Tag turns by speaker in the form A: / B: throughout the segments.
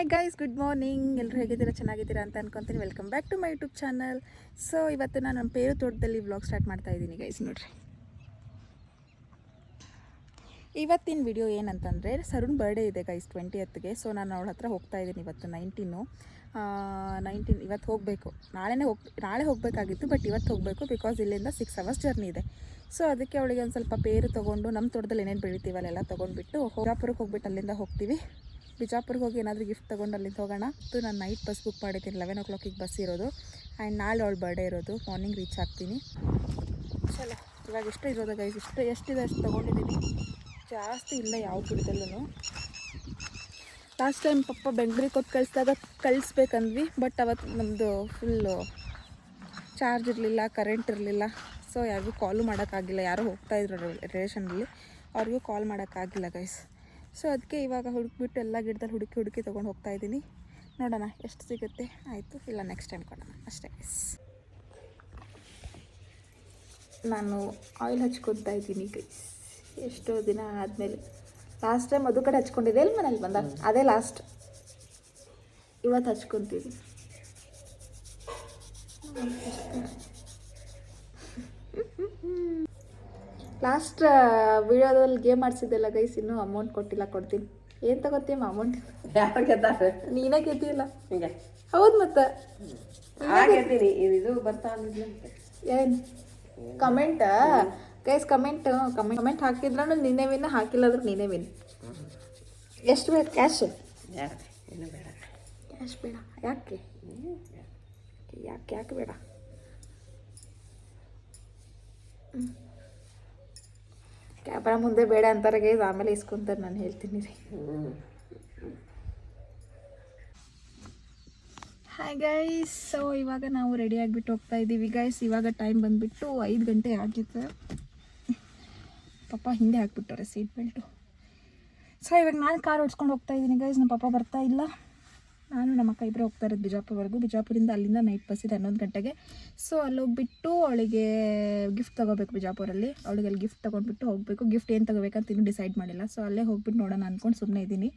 A: Hi guys, good morning. ಎಲ್ಲರೂ ಹೇಗಿದ್ದೀರಾ? ಚೆನ್ನಾಗಿದ್ದೀರಾ ಅಂತ ಅನ್ಕೊತೀನಿ. Welcome back to my YouTube channel. So ಇವತ್ತು ನಾನು ನಮ್ಮ ಪೇರು ತೋಟದಲ್ಲಿ ವ್ಲಾಗ್ ಸ್ಟಾರ್ಟ್ ಮಾಡ್ತಾ ಇದ್ದೀನಿ ಗೈಸ್. ನೋಡ್ರಿ, ಇವತ್ತಿನ ವಿಡಿಯೋ ಏನಂತಂದರೆ ಸರುಣ್ ಬರ್ಡೇ ಇದೆ ಗೈಸ್ 20th. ಸೊ ನಾನು ಅವಳ ಹತ್ರ ಹೋಗ್ತಾ ಇದ್ದೀನಿ. ಇವತ್ತು 19 ಇವತ್ತು ಹೋಗಬೇಕು. ನಾಳೆ ಹೋಗಬೇಕಾಗಿತ್ತು, ಬಟ್ ಇವತ್ತು ಹೋಗಬೇಕು ಬಿಕಾಸ್ ಇಲ್ಲಿಂದ 6 hours ಜರ್ನಿ ಇದೆ. ಸೊ ಅದಕ್ಕೆ ಅವಳಿಗೆ ಒಂದು ಸ್ವಲ್ಪ ಪೇರು ತೊಗೊಂಡು ನಮ್ಮ ತೋಟದಲ್ಲಿ ಏನೇನು ಬೆಳಿತೀವಲ್ಲ ಎಲ್ಲ ತೊಗೊಂಡ್ಬಿಟ್ಟು ಬಿಜಾಪುರಕ್ಕೆ ಹೋಗ್ಬಿಟ್ಟು ಅಲ್ಲಿಂದ ಹೋಗ್ತೀವಿ. ಬಿಜಾಪುರ್ಗೆ ಹೋಗಿ ಏನಾದರೂ ಗಿಫ್ಟ್ ತೊಗೊಂಡು ಅಲ್ಲಿಂದ ಹೋಗೋಣ. ನಾನು ನೈಟ್ ಬಸ್ ಬುಕ್ ಮಾಡಿದ್ದೀನಿ. 11 o'clock ಬಸ್ ಇರೋದು. ಆ್ಯಂಡ್ ನಾಳೆ ಅವಳು ಬರ್ಡೇ ಇರೋದು. ಮಾರ್ನಿಂಗ್ ರೀಚ್ ಆಗ್ತೀನಿ. ಚಲೋ, ಇವಾಗ ಎಷ್ಟು ಇರೋದು ಗೈಸ್, ಎಷ್ಟಿದೆ ಅಷ್ಟು ತೊಗೊಂಡಿದ್ದೀನಿ. ಜಾಸ್ತಿ ಇಲ್ಲ ಯಾವ ಗಿಡದಲ್ಲೂ. ಲಾಸ್ಟ್ ಟೈಮ್ ಪಪ್ಪ ಬೆಂಗ್ಳೂರಿಗೆ ಕೊಟ್ಟು ಕಳಿಸ್ಬೇಕಂದ್ವಿ, ಬಟ್ ಅವತ್ತು ನಮ್ಮದು ಫುಲ್ಲು ಚಾರ್ಜ್ ಇರಲಿಲ್ಲ, ಕರೆಂಟ್ ಇರಲಿಲ್ಲ. ಸೊ ಯಾರಿಗೂ ಕಾಲು ಮಾಡೋಕ್ಕಾಗಿಲ್ಲ. ಯಾರೋ ಹೋಗ್ತಾಯಿದ್ರು ರಿಲೇಷನಲ್ಲಿ, ಅವ್ರಿಗೂ ಕಾಲ್ ಮಾಡೋಕ್ಕಾಗಿಲ್ಲ ಗೈಸ್. ಸೊ ಅದಕ್ಕೆ ಇವಾಗ ಹುಡುಕ್ಬಿಟ್ಟು ಎಲ್ಲ ಗಿಡದಲ್ಲಿ ಹುಡುಕಿ ತೊಗೊಂಡು ಹೋಗ್ತಾಯಿದ್ದೀನಿ. ನೋಡೋಣ ಎಷ್ಟು ಸಿಗುತ್ತೆ. ಆಯಿತು, ಇಲ್ಲ ನೆಕ್ಸ್ಟ್ ಟೈಮ್ ಕೊಡೋಣ ಅಷ್ಟೇ ಗೈಸ್. ನಾನು ಆಯಿಲ್ ಹಚ್ಕೊತಾ ಇದ್ದೀನಿ ಗೈಸ್. ಎಷ್ಟೋ ದಿನ ಆದಮೇಲೆ. ಲಾಸ್ಟ್ ಟೈಮ್ ಅದು ಕಡೆ ಹಚ್ಕೊಂಡಿದ್ದೆ ಎಲ್ಲಿ ಮನೇಲಿ ಬಂದಾಗ, ಅದೇ ಲಾಸ್ಟ್. ಇವತ್ತು ಹಚ್ಕೊತೀವಿ. ಲಾಸ್ಟ್ ವಿಡಿಯೋದಲ್ಲಿ ಗೇಮ್ ಆಡ್ಸಿದ್ದೆಲ್ಲ ಗೈಸ್, ಇನ್ನೂ ಅಮೌಂಟ್ ಕೊಟ್ಟಿಲ್ಲ. ಕೊಡ್ತೀನಿ. ಏನು ತಗೋತೀಯಮ್ಮ ಅಮೌಂಟ್?
B: ಯಾರು ಗೆದ್ದಾರೆ?
A: ನೀನೇ ಗೆದ್ದಿಲ್ಲ.
B: ಹಿಂಗೆ
A: ಹೌದು ಮತ್ತೆ
B: ಗೆದ್ದೀನಿ. ಇದು ಬರ್ತಾ
A: ಏನು ಕಮೆಂಟ್ ಗೈಸ್? ಕಮೆಂಟ್ ಹಾಕಿದ್ರೂ ನೀನೇ ವಿನ್, ಹಾಕಿಲ್ಲಾದ್ರೂ ನೀನೇ ವಿನ್. ಎಷ್ಟು ಬೇಕು ಕ್ಯಾಶ್?
B: ಏನು ಬೇಡ.
A: ಕ್ಯಾಶ್ ಬೇಡ. ಯಾಕೆ ಯಾಕೆ ಬೇಡ? ಕ್ಯಾಮ್ರಾ ಮುಂದೆ ಬೇಡ ಅಂತಾರೆ ಗೈಸ್, ಆಮೇಲೆ ಇಸ್ಕೊಂತಾರೆ. ನಾನು ಹೇಳ್ತೀನಿ ರೀ. ಹಾಯ್ ಗೈಸ್, ಸೊ ಇವಾಗ ನಾವು ರೆಡಿ ಆಗಿಬಿಟ್ಟು ಹೋಗ್ತಾ ಇದ್ದೀವಿ ಗೈಸ್. ಇವಾಗ ಟೈಮ್ ಬಂದುಬಿಟ್ಟು 5 ಗಂಟೆ ಆಗಿತ್ತು. ಪಪ್ಪ ಹಿಂದೆ ಹಾಕ್ಬಿಟ್ಟವ್ರೆ ಸೀಟ್ ಬೆಲ್ಟು. ಸೊ ಇವಾಗ ನಾನು ಕಾರ್ ಓಡಿಸ್ಕೊಂಡು ಹೋಗ್ತಾ ಇದ್ದೀನಿ ಗೈಸ್. ನಮ್ಮ ಪಪ್ಪ ಬರ್ತಾ ಇಲ್ಲ. ನಾನು ನಮ್ಮ ಅಕ್ಕ ಇಬ್ಬರೇ ಹೋಗ್ತಾ ಇರೋದು ಬಿಜಾಪುರವರೆಗೂ. ಬಿಜಾಪುರಿಂದ ಅಲ್ಲಿಂದ ನೈಟ್ ಬಸ್ ಇದೆ 11 ಗಂಟೆಗೆ. ಸೊ ಅಲ್ಲಿ ಹೋಗ್ಬಿಟ್ಟು ಅವಳಿಗೆ ಗಿಫ್ಟ್ ತೊಗೋಬೇಕು ಬಿಜಾಪುರಲ್ಲಿ. ಅವಳಿಗೆ ಅಲ್ಲಿ ಗಿಫ್ಟ್ ತೊಗೊಂಡ್ಬಿಟ್ಟು ಹೋಗಬೇಕು. ಗಿಫ್ಟ್ ಏನು ತೊಗೋಬೇಕಂತ ಇನ್ನೂ ಡಿಸೈಡ್ ಮಾಡಿಲ್ಲ. ಸೊ ಅಲ್ಲೇ ಹೋಗ್ಬಿಟ್ಟು ನೋಡೋಣ ಅಂದ್ಕೊಂಡು ಸುಮ್ಮನೆ ಇದ್ದೀನಿ.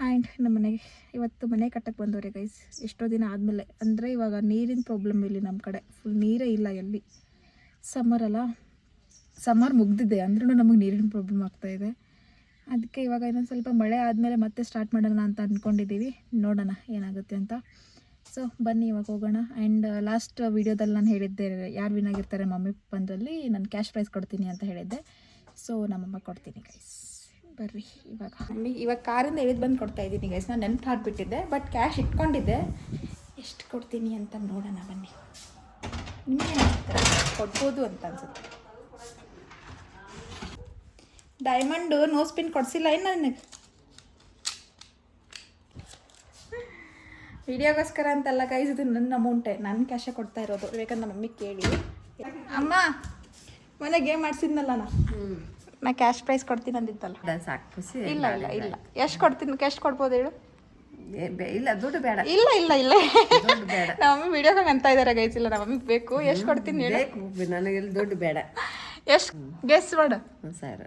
A: ಆ್ಯಂಡ್ ನಮ್ಮ ಮನೆಗೆ ಇವತ್ತು ಮನೆ ಕಟ್ಟಕ್ಕೆ ಬಂದವ್ರೆ ಗೈಸ್. ಎಷ್ಟೋ ದಿನ ಆದಮೇಲೆ. ಅಂದರೆ ಇವಾಗ ನೀರಿನ ಪ್ರಾಬ್ಲಮ್ ಇಲ್ಲಿ ನಮ್ಮ ಕಡೆ. ಫುಲ್ ನೀರೇ ಇಲ್ಲ ಎಲ್ಲಿ. ಸಮ್ಮರ್ ಮುಗ್ದಿದೆ ಅಂದ್ರೂ ನಮಗೆ ನೀರಿನ ಪ್ರಾಬ್ಲಮ್ ಆಗ್ತಾಯಿದೆ. ಅದಕ್ಕೆ ಇವಾಗ ಇನ್ನೊಂದು ಸ್ವಲ್ಪ ಮಳೆ ಆದಮೇಲೆ ಮತ್ತೆ ಸ್ಟಾರ್ಟ್ ಮಾಡೋಣ ಅಂತ ಅಂದ್ಕೊಂಡಿದ್ದೀವಿ. ನೋಡೋಣ ಏನಾಗುತ್ತೆ ಅಂತ. ಸೊ ಬನ್ನಿ ಇವಾಗ ಹೋಗೋಣ. ಆ್ಯಂಡ್ ಲಾಸ್ಟ್ ವೀಡಿಯೋದಲ್ಲಿ ನಾನು ಹೇಳಿದ್ದೆ ಯಾರು ವಿನ್ ಆಗಿರ್ತಾರೆ ಮಮ್ಮಿ ಪಪ್ಪಂದ್ರಲ್ಲಿ ನಾನು ಕ್ಯಾಶ್ ಪ್ರೈಸ್ ಕೊಡ್ತೀನಿ ಅಂತ ಹೇಳಿದ್ದೆ. ಸೊ ನಮ್ಮಮ್ಮ ಕೊಡ್ತೀನಿ ಗೈಸ್. ಬರ್ರಿ ಇವಾಗ ಕಾರಿಂದ ಇಳಿದು ಬಂದು ಕೊಡ್ತಾಯಿದ್ದೀನಿ ಗೈಸ್. ನಾನು ನೆನಪು ಹಾಕ್ಬಿಟ್ಟಿದ್ದೆ, ಬಟ್ ಕ್ಯಾಶ್ ಇಟ್ಕೊಂಡಿದ್ದೆ. ಎಷ್ಟು ಕೊಡ್ತೀನಿ ಅಂತ ನೋಡೋಣ ಬನ್ನಿ. ನಿಮಗೆ ಕೊಡ್ಬೋದು ಅಂತ ಅನ್ಸುತ್ತೆ. ಡೈಮಂಡು ನೋ ಸ್ಪಿನ್ ಕೊಡಿಸಿಲ್ಲ ಏನು ನನಗೆ? ವಿಡಿಯೋಗೋಸ್ಕರ ಅಂತಲ್ಲ ಗೈಸ್, ಇದು ನನ್ನ ಅಮೌಂಟೇ. ನನ್ನ ಕ್ಯಾಶೇ ಕೊಡ್ತಾ ಇರೋದು. ಬೇಕಂದ್ರೆ ನಮ್ಮ ಮಮ್ಮಿಗೆ ಕೇಳಿ. ಅಮ್ಮ ಮನೆ ಗೇಮ್ ಆಡ್ಸಿದ್ನಲ್ಲ ನಾ ಕ್ಯಾಶ್ ಪ್ರೈಸ್ ಕೊಡ್ತೀನಿ ಅಂದಿತ್ತಲ್ಲ. ಇಲ್ಲ ಎಷ್ಟು ಕೊಡ್ತೀನಿ? ಎಷ್ಟು ಕೊಡ್ಬೋದು ಹೇಳು?
B: ಇಲ್ಲ ದುಡ್ಡು ಬೇಡ.
A: ಇಲ್ಲ ನಮ್ಮ ಮಮ್ಮಿ ವಿಡಿಯೋದಾಗ ಅಂತ ಇದ್ದಾರೆ ಗೈಸ್. ಇಲ್ಲ ನಮ್ಮ ಮಮ್ಮಿಗೆ ಬೇಕು. ಎಷ್ಟು ಕೊಡ್ತೀನಿ ಹೇಳು?
B: ನನಗೆ ದುಡ್ಡು ಬೇಡ.
A: ಎಷ್ಟು ಗೆಸ್ ಮಾಡು?
B: ಸರ್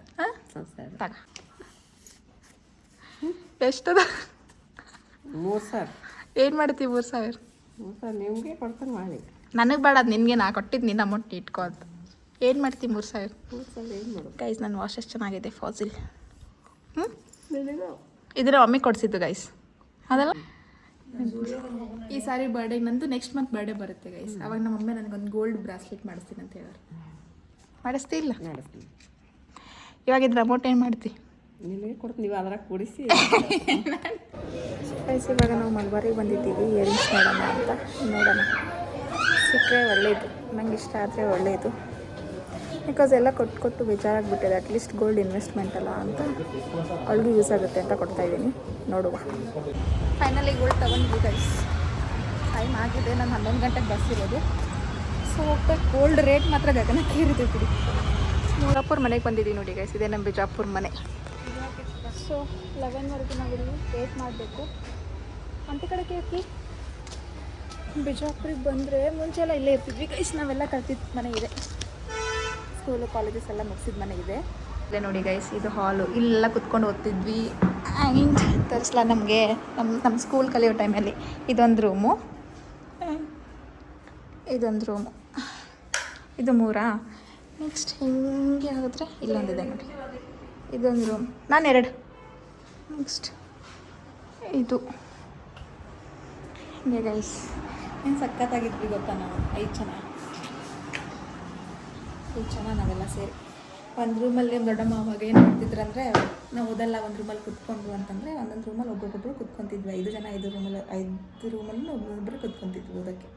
A: ಎಷ್ಟದ?
B: 3,000.
A: ಏನು ಮಾಡ್ತೀವಿ 3,000?
B: ನಿಮಗೆ ಕೊಡ್ತಾನೆ ಮಾಡಿ.
A: ನನಗೆ ಬೇಡ, ಅದು ನಿನಗೆ. ನಾ ಕೊಟ್ಟಿದ್ದು ನಿನ್ನ ಅಮೌಂಟ್ ಇಟ್ಕೋ ಅಂತ. ಏನು ಮಾಡ್ತೀವಿ 3,000?
B: ಏನು ಮಾಡೋದು
A: ಗೈಸ್? ನನ್ನ ವಾಶ್ ಎಷ್ಟು ಚೆನ್ನಾಗಿದೆ, ಫಾಸಿಲ್. ಇದರ ಮಮ್ಮಿ ಕೊಡಿಸಿದ್ದು ಗೈಸ್, ಅದಲ್ಲ. ಈ ಸಾರಿ ಬರ್ಡೇ ನಂದು ನೆಕ್ಸ್ಟ್ ಮಂತ್ ಬರ್ಡೇ ಬರುತ್ತೆ ಗೈಸ್. ಅವಾಗ ನಮ್ಮ ಮಮ್ಮಿ ನನಗೊಂದು ಗೋಲ್ಡ್ ಬ್ರಾಸ್ಲೆಟ್ ಮಾಡಿಸ್ತೀನಿ ಅಂತ ಹೇಳೋರು. ಮಾಡಿಸ್ತಿಲ್ಲ?
B: ಮಾಡಿಸ್ತೀನಿ.
A: ಇವಾಗ ಇದ್ರ ಅಮೌಂಟ್ ಏನು ಮಾಡ್ತೀವಿ?
B: ನಿಮಗೆ ಕೊಡ್ತೀನಿ, ನೀವು ಅದ್ರಾಗ ಕೂಡಿಸಿ.
A: ಗೈಸ್ ಇವಾಗ ನಾವು ಮಲ್ಬಾರಿಗೆ ಬಂದಿದ್ದೀವಿ ಇಯರಿಂಗ್ಸ್ ನೋಡೋಣ ಅಂತ. ನೋಡೋಣ, ಸಿಕ್ಕರೆ ಒಳ್ಳೆಯದು. ನಂಗೆ ಇಷ್ಟ ಆದರೆ ಒಳ್ಳೆಯದು. ಬಿಕಾಸ್ ಎಲ್ಲ ಕೊಟ್ಟು ಬೇಜಾರಾಗಿಬಿಟ್ಟಿದೆ. ಅಟ್ಲೀಸ್ಟ್ ಗೋಲ್ಡ್ ಇನ್ವೆಸ್ಟ್ಮೆಂಟ್ ಅಲ್ಲ ಅಂತ ಅವಳಿಗೆ ಯೂಸ್ ಆಗುತ್ತೆ ಅಂತ ಕೊಡ್ತಾಯಿದ್ದೀನಿ. ನೋಡುವ. ಫೈನಲಿ ಗೋಲ್ಡ್ ತೊಗೊಂಡ್ವಿ ಗೈಸ್. ಟೈಮ್ ಆಗಿದೆ. ನಾನು 11 ಗಂಟೆಗೆ ಬಸ್ ಇರೋದು. ಸೊ ಹೋಗ್ಬೇಕು. ಗೋಲ್ಡ್ ರೇಟ್ ಮಾತ್ರ ಗಗನಕ್ಕೆ ಏರಿತೈತಿ. ಬಿಜಾಪುರ ಮನೆಗೆ ಬಂದಿದ್ದೀವಿ ನೋಡಿ ಗೈಸ್. ಇದೇ ನಮ್ಮ ಬಿಜಾಪುರ ಮನೆ. ಸೊ 11ವರೆಗೂ ನಾವು ಇಲ್ಲಿ ವೇಟ್ ಮಾಡಬೇಕು. ಅಂತೆ ಕಡೆಗೆ ಹೋಗಿ ಬಿಜಾಪುರಿಗೆ ಬಂದರೆ ಮುಂಚೆಲ್ಲ ಇಲ್ಲೇ ಇರ್ತಿದ್ವಿ ಗೈಸ್. ನಾವೆಲ್ಲ ಕಲ್ತಿದ್ದ ಮನೆ ಇದೆ. ಸ್ಕೂಲು ಕಾಲೇಜಸ್ ಎಲ್ಲ ಮುಗಿಸಿದ ಮನೆ ಇದೆ. ಇಲ್ಲೇ ನೋಡಿ ಗೈಸ್, ಇದು ಹಾಲು. ಇಲ್ಲೆಲ್ಲ ಕುತ್ಕೊಂಡು ಓದ್ತಿದ್ವಿ. ಆ್ಯಂಡ್ ತರಿಸ್ಲಾ ನಮಗೆ ನಮ್ಮ ಸ್ಕೂಲ್ ಕಲಿಯೋ ಟೈಮಲ್ಲಿ ಇದೊಂದು ರೂಮು, ಇದೊಂದು ರೂಮು, ಇದು 3. ನೆಕ್ಸ್ಟ್ ಹಿಂಗೆ ಆಗಿದ್ರೆ ಇಲ್ಲೊಂದಿದೆ ನೋಡಿ, ಇದೊಂದು ರೂಮ್, ನಾನು 2. ನೆಕ್ಸ್ಟ್ ಇದು ಹಿಂಗೆ ಗೈಸ್. ಏನು ಸಖತ್ತಾಗಿದ್ವಿ ಗೊತ್ತಾ ನಾವು 5 ಜನ ನಾವೆಲ್ಲ ಸೇರಿ ಒಂದು ರೂಮಲ್ಲಿ ದೊಡ್ಡಮ್ಮ ಅವಾಗ ಏನು ಮಾಡ್ತಿದ್ರಂದರೆ, ನಾವು ಓದಲ್ಲ ಒಂದು ರೂಮಲ್ಲಿ ಕುತ್ಕೊಂಡ್ರು ಅಂತಂದರೆ ಒಂದೊಂದು ರೂಮಲ್ಲಿ ಒಬ್ಬೊಬ್ಬರು ಕುತ್ಕೊತಿದ್ವಿ. 5 ಜನ 5 ರೂಮಲ್ಲಿ ಒಬ್ಬೊಬ್ಬರು ಕುತ್ಕೊತಿದ್ವಿ ಓದೋಕ್ಕೆ.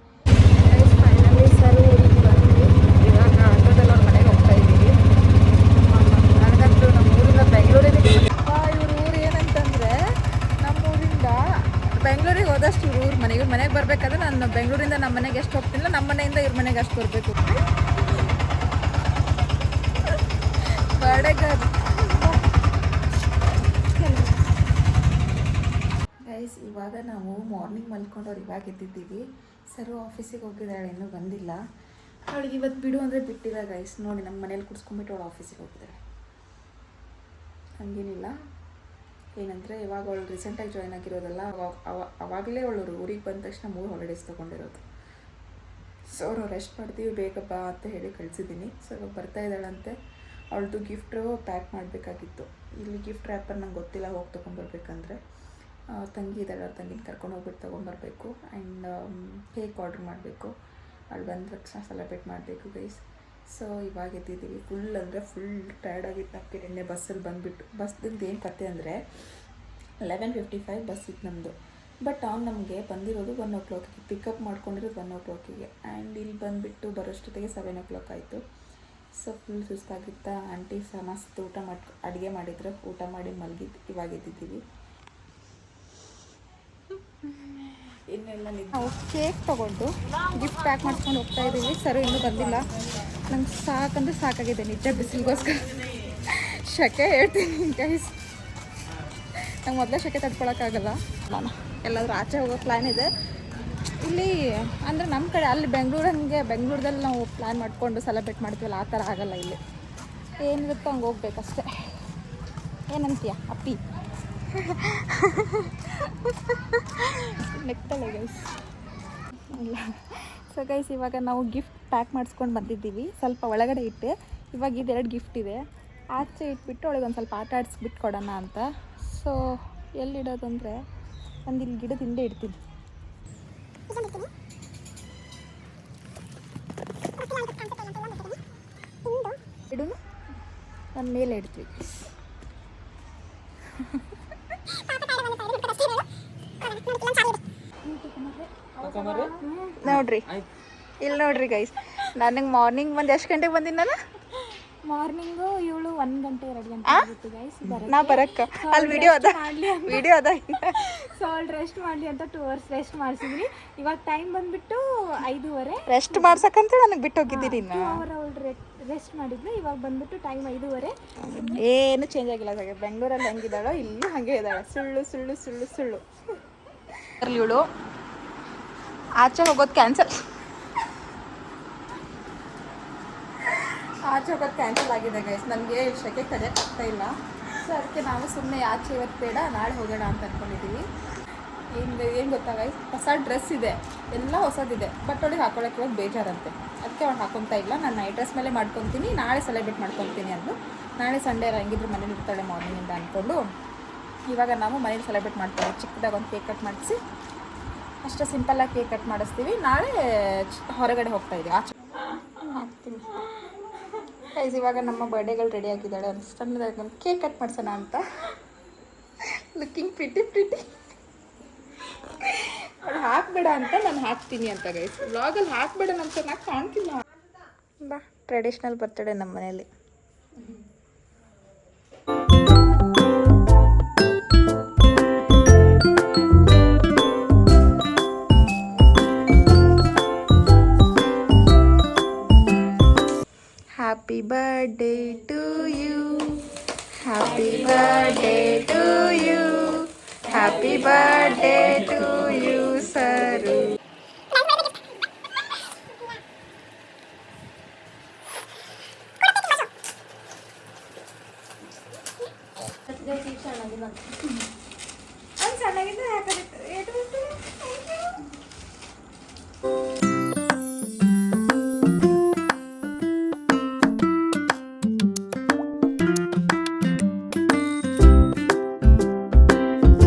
A: ಫೈನಲಿ ಸರ್ ಊರಿಗೆ ಬಂದ್ವಿ. ಇವಾಗ ಆಟೋದಲ್ಲಿ ಅವ್ರ ಮನೆಗೆ ಹೋಗ್ತಾ ಇದ್ದೀವಿ. ನನಗಂತೂ ನಮ್ಮ ಊರಿಂದ ಬೆಂಗಳೂರಿಗೆ ಇವ್ರ ಊರು ಏನಂತಂದರೆ, ನಮ್ಮ ಊರಿಂದ ಬೆಂಗಳೂರಿಗೆ ಹೋದಷ್ಟು ಊರ ಮನೆಗೆ ಬರಬೇಕಾದ್ರೆ ನಾನು ಬೆಂಗಳೂರಿಂದ ನಮ್ಮ ಮನೆಗೆ ಎಷ್ಟು ಹೋಗ್ತೀನಿಲ್ಲ, ನಮ್ಮ ಮನೆಯಿಂದ ಇವ್ರ ಮನೆಗೆ ಅಷ್ಟು ಬರಬೇಕು. ಗೈಸ್ ಇವಾಗ ನಾವು ಮಾರ್ನಿಂಗ್ ಮಲ್ಕೊಂಡವ್ರು ಇವಾಗ ಎದ್ದಿದ್ದೀವಿ. ಸರು ಆಫೀಸಿಗೆ ಹೋಗಿದ್ದಾಳೆ, ಇನ್ನೂ ಬಂದಿಲ್ಲ. ಅವಳಿಗೆ ಇವತ್ತು ಬಿಡು ಅಂದರೆ ಬಿಟ್ಟಿಲ್ಲ ಗೈಸ್. ನೋಡಿ ನಮ್ಮ ಮನೇಲಿ ಕುಡಿಸ್ಕೊಂಡ್ಬಿಟ್ಟು ಅವಳು ಆಫೀಸಿಗೆ ಹೋಗಿದ್ದಾಳೆ. ಹಂಗೇನಿಲ್ಲ, ಏನಂದರೆ ಇವಾಗ ಅವಳು ರೀಸೆಂಟಾಗಿ ಜಾಯ್ನ್ ಆಗಿರೋದಲ್ಲ, ಅವಾಗಲೇ ಅವಳು ಊರಿಗೆ ಬಂದ ತಕ್ಷಣ 3 ಹಾಲಿಡೇಸ್ ತೊಗೊಂಡಿರೋದು. ಸೊ ಅವ್ರು ರೆಸ್ಟ್ ಮಾಡ್ತೀವಿ ಬೇಗ ಬಾ ಅಂತ ಹೇಳಿ ಕಳಿಸಿದ್ದೀನಿ. ಸೊ ಇವಾಗ ಬರ್ತಾ ಇದ್ದಾಳಂತೆ. ಅವಳದು ಗಿಫ್ಟು ಪ್ಯಾಕ್ ಮಾಡಬೇಕಾಗಿತ್ತು. ಇಲ್ಲಿ ಗಿಫ್ಟ್ ರ್ಯಾಪರ್ ನಂಗೆ ಗೊತ್ತಿಲ್ಲ, ಹೋಗಿ ತೊಗೊಂಬರ್ಬೇಕಂದ್ರೆ. ತಂಗಿ ಇದ್ದಾಳೆ, ಅವ್ರ ತಂಗಿನ ಕರ್ಕೊಂಡು ಹೋಗ್ಬಿಟ್ಟು ತೊಗೊಂಬರ್ಬೇಕು. ಆ್ಯಂಡ್ ಕೇಕ್ ಆರ್ಡ್ರ್ ಮಾಡಬೇಕು. ಅವಳು ಬಂದ ತಕ್ಷಣ ಸೆಲೆಬ್ರೇಟ್ ಮಾಡಬೇಕು ಗೈಸ್. ಸೊ ಇವಾಗ ಎದ್ದಿದ್ದೀವಿ. ಫುಲ್ ಅಂದರೆ ಫುಲ್ ಟಯರ್ಡ್ ಆಗಿತ್ತು. ನಮಗೆ ನಿನ್ನೆ ಬಸ್ಸಲ್ಲಿ ಬಂದುಬಿಟ್ಟು, ಬಸ್ದಿಂದ ಏನು ಕತೆ ಅಂದರೆ 11:55 ಬಸ್ ಇತ್ತು ನಮ್ಮದು. ಬಟ್ ಅವ್ನು ನಮಗೆ ಬಂದಿರೋದು 1 o'clock, ಪಿಕಪ್ ಮಾಡ್ಕೊಂಡಿರೋದು 1 o'clock. ಆ್ಯಂಡ್ ಇಲ್ಲಿ ಬಂದುಬಿಟ್ಟು ಬರೋಷ್ಟೊತ್ತಿಗೆ 7 o'clock ಆಯಿತು. So full ಸುಸ್ತಾಗಿತ್ತ. ಆಂಟಿ ಸಹ ಮಸ್ತ್ ಅಡುಗೆ ಮಾಡಿದ್ರು. ಊಟ ಮಾಡಿ ಮಲಗಿದ್ದು ಇವಾಗ ಎದ್ದಿದ್ದೀವಿ. ಇನ್ನೆಲ್ಲ ನಾವು ಕೇಕ್ ತೊಗೊಂಡು ಗಿಫ್ಟ್ ಪ್ಯಾಕ್ ಮಾಡ್ಕೊಂಡು ಹೋಗ್ತಾ ಇದ್ದೀವಿ. ಸರು ಇನ್ನೂ ಬಂದಿಲ್ಲ. ನಂಗೆ ಸಾಕಂದ್ರೆ ಸಾಕಾಗಿದೆ ನಿಜ, ಬಿಸಿಲಿಗೋಸ್ಕರ. ಶೆಕೆ ಹೇಳ್ತೀನಿ ಗೈಸ್, ನಂಗೆ ಮೊದಲೇ ಶೆಕೆ ತಡ್ಕೊಳಕ್ಕಾಗಲ್ಲ. ನಾನು ಎಲ್ಲಾದರೂ ಆಚೆ ಹೋಗೋ ಪ್ಲ್ಯಾನ್ ಇದೆ. ಇಲ್ಲಿ ಅಂದರೆ ನಮ್ಮ ಕಡೆ ಅಲ್ಲಿ ಬೆಂಗಳೂರಲ್ಲಿ ನಾವು ಪ್ಲ್ಯಾನ್ ಮಾಡಿಕೊಂಡು ಸೆಲೆಬ್ರೇಟ್ ಮಾಡ್ತೀವಲ್ಲ, ಆ ಥರ ಆಗಲ್ಲ. ಇಲ್ಲಿ ಏನಿರುತ್ತೋ ಹಂಗೆ ಹೋಗ್ಬೇಕಷ್ಟೆ. ಏನಂತೀಯ ಅಪ್ಪಿ? ನೆಕ್ತಾಳೆ ಗೈಸ್. ಇಲ್ಲ. ಸೊ ಗೈಸ್ ಇವಾಗ ನಾವು ಗಿಫ್ಟ್ ಪ್ಯಾಕ್ ಮಾಡಿಸ್ಕೊಂಡು ಬಂದಿದ್ದೀವಿ. ಸ್ವಲ್ಪ ಒಳಗಡೆ ಇಟ್ಟೆ. ಇವಾಗ ಇದು 2 ಗಿಫ್ಟ್ ಇದೆ. ಆಚೆ ಇಟ್ಬಿಟ್ಟು ಅವಳಿಗೆ ಒಂದು ಸ್ವಲ್ಪ ಆಟ ಆಡಿಸ್ಬಿಟ್ಟು ಕೊಡೋಣ ಅಂತ. ಸೊ ಎಲ್ಲಿಡೋದು ಅಂದರೆ ಒಂದು ಇಲ್ಲಿ ಗಿಡದ ಹಿಂದೆ ಇಡ್ತೀನಿ. ಇಡು, ನನ್ನ ಮೇಲೆ ಇಡ್ತೀವಿ. ನೋಡ್ರಿ ಇಲ್ಲಿ ನೋಡ್ರಿ ಗೈಸ್, ನನಗೆ ಮಾರ್ನಿಂಗ್ ಬಂದು ಎಷ್ಟು ಗಂಟೆಗೆ ಬಂದಿನಿ ನಾನು?
C: ಮಾರ್ನಿಂಗು ಇವಳು 1 ಗಂಟೆ 2 ಗಂಟೆ ಆಗಿತ್ತು ಗೈಸ್
A: ನಾ ಬರಕ್ಕ. ಅಲ್ಲಿ ವಿಡಿಯೋ ಅದ
C: ಸೊ ಅವಳು ರೆಸ್ಟ್ ಮಾಡಲಿ ಅಂತ 2 hours ರೆಸ್ಟ್ ಮಾಡಿಸಿದ್ವಿ. ಇವಾಗ ಟೈಮ್ ಬಂದ್ಬಿಟ್ಟು 5:30.
A: ರೆಸ್ಟ್ ಮಾಡ್ಸಕ್ಕಂತ ನನಗೆ ಬಿಟ್ಟು ಹೋಗಿದ್ದೀರಿ.
C: 2 hour ಅವಳು ರೆಸ್ಟ್ ಮಾಡಿದ್ಲು. ಇವಾಗ ಬಂದ್ಬಿಟ್ಟು ಟೈಮ್ 5:30.
A: ಏನು ಚೇಂಜ್ ಆಗಿಲ್ಲ. ಬೆಂಗಳೂರಲ್ಲಿ ಹೆಂಗಿದ್ದಾಳೋ ಇಲ್ಲೂ ಹಾಗೆ ಇದ್ದಾಳೆ. ಸುಳ್ಳು ಸುಳ್ಳು ಸುಳ್ಳು ಸುಳ್ಳು. ಇವಳು ಆಚೆ ಹೋಗೋದು ಕ್ಯಾನ್ಸಲ್. ಆಚೆ ಹೋಗೋದು ಕ್ಯಾನ್ಸಲ್ ಆಗಿದೆ ಗೈಸ್. ನನಗೆ ಶೆಕೆ ತಡೆಯೋಕ್ಕಾಗ್ತಾ ಇಲ್ಲ. ಸೊ ಅದಕ್ಕೆ ನಾವು ಸುಮ್ಮನೆ ಆಚೆ ಇವತ್ತು ಬೇಡ, ನಾಳೆ ಹೋಗೋಣ ಅಂತ ಅಂದ್ಕೊಂಡಿದ್ದೀವಿ. ಏನು ಗೊತ್ತಾ ಗೈಸ್, ಹೊಸ ಡ್ರೆಸ್ ಇದೆ, ಎಲ್ಲ ಹೊಸದಿದೆ. ಬಟ್ ಅವಳಿಗೆ ಹಾಕೊಳ್ಳೋಕೆ ಇವಾಗ ಬೇಜಾರಂತೆ. ಅದಕ್ಕೆ ಅವಳು ಹಾಕೊತಾ ಇಲ್ಲ. ನಾನು ನೈಟ್ ಡ್ರೆಸ್ ಮೇಲೆ ಮಾಡ್ಕೊತೀನಿ, ನಾಳೆ ಸೆಲೆಬ್ರೇಟ್ ಮಾಡ್ಕೊತೀನಿ ಅಂದು. ನಾಳೆ ಸಂಡೇ ಹೆಂಗಿದ್ರು ಮನೇಲಿ ಇರ್ತಾಳೆ ಮಾರ್ನಿಂಗಿಂದ ಅಂದ್ಕೊಂಡು ಇವಾಗ ನಾವು ಮನೇಲಿ ಸೆಲೆಬ್ರೇಟ್ ಮಾಡ್ತೀವಿ. ಚಿಕ್ಕದಾಗ ಒಂದು ಕೇಕ್ ಕಟ್ ಮಾಡಿಸಿ ಅಷ್ಟೇ ಸಿಂಪಲ್ಲಾಗಿ ಕೇಕ್ ಕಟ್ ಮಾಡಿಸ್ತೀವಿ. ನಾಳೆ ಹೊರಗಡೆ ಹೋಗ್ತಾ ಇದ್ದೀವಿ, ಆಚೆ ಹಾಕ್ತೀನಿ ಗೈಸ್. ಇವಾಗ ನಮ್ಮ ಬರ್ಡೇಗಳು ರೆಡಿ ಆಗಿದ್ದಾಳೆ. ಒಂದು ಸಣ್ಣದಾಗಿ ಒಂದು ಕೇಕ್ ಕಟ್ ಮಾಡ್ಸೋಣ ಅಂತ. Looking pretty. ಅವಳು ಹಾಕಬೇಡ ಅಂತ ನಾನು ಹಾಕ್ತೀನಿ ಅಂತ ಗೈಸ್. ವ್ಲಾಗಲ್ಲಿ ಹಾಕಬೇಡ ಅಂತ ನಾನು ಕಾಣ್ತಿಲ್ಲ. ಬಾ, ಟ್ರೆಡಿಷ್ನಲ್ ಬರ್ತಡೇ ನಮ್ಮ ಮನೇಲಿ. Happy birthday to you. Happy birthday to you. Happy birthday to you, Saru.
C: Jai Theekshana